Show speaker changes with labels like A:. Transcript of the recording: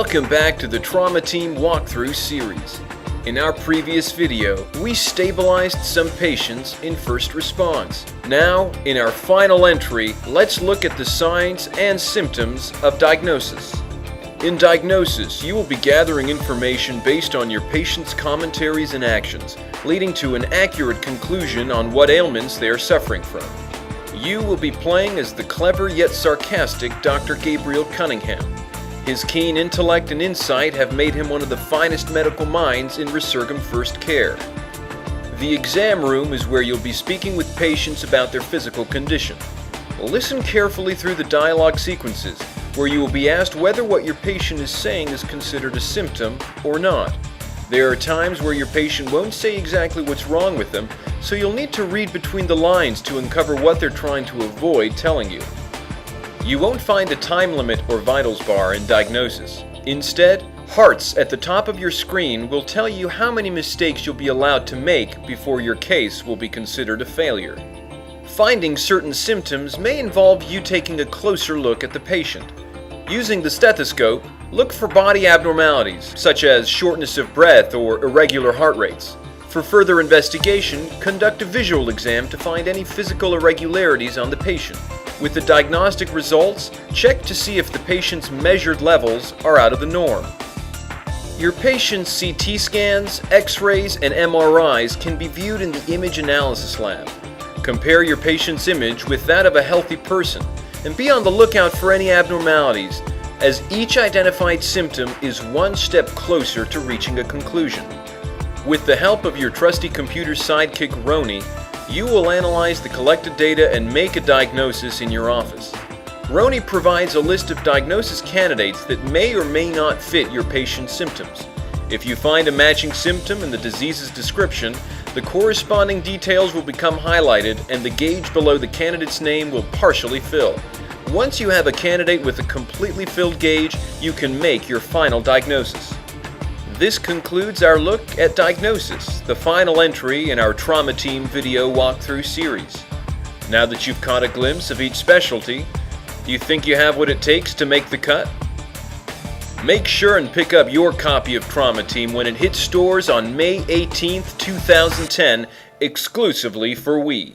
A: Welcome back to the Trauma Team Walkthrough series. In our previous video, we stabilized some patients in first response. Now, in our final entry, let's look at the signs and symptoms of diagnosis. In diagnosis, you will be gathering information based on your patient's commentaries and actions, leading to an accurate conclusion on what ailments they are suffering from. You will be playing as the clever yet sarcastic Dr. Gabriel Cunningham. His keen intellect and insight have made him one of the finest medical minds in Resurgam First Care. The exam room is where you'll be speaking with patients about their physical condition. Listen carefully through the dialogue sequences, where you will be asked whether what your patient is saying is considered a symptom or not. There are times where your patient won't say exactly what's wrong with them, so you'll need to read between the lines to uncover what they're trying to avoid telling you. You won't find a time limit or vitals bar in diagnosis. Instead, hearts at the top of your screen will tell you how many mistakes you'll be allowed to make before your case will be considered a failure. Finding certain symptoms may involve you taking a closer look at the patient. Using the stethoscope, look for body abnormalities, such as shortness of breath or irregular heart rates. For further investigation, conduct a visual exam to find any physical irregularities on the patient. With the diagnostic results, check to see if the patient's measured levels are out of the norm. Your patient's CT scans, X-rays, and MRIs can be viewed in the image analysis lab. Compare your patient's image with that of a healthy person, and be on the lookout for any abnormalities, as each identified symptom is one step closer to reaching a conclusion. With the help of your trusty computer sidekick Roni, you will analyze the collected data and make a diagnosis in your office. Roni provides a list of diagnosis candidates that may or may not fit your patient's symptoms. If you find a matching symptom in the disease's description, the corresponding details will become highlighted and the gauge below the candidate's name will partially fill. Once you have a candidate with a completely filled gauge, you can make your final diagnosis. This concludes our look at diagnosis, the final entry in our Trauma Team video walkthrough series. Now that you've caught a glimpse of each specialty, do you think you have what it takes to make the cut? Make sure and pick up your copy of Trauma Team when it hits stores on May 18th, 2010, exclusively for Wii.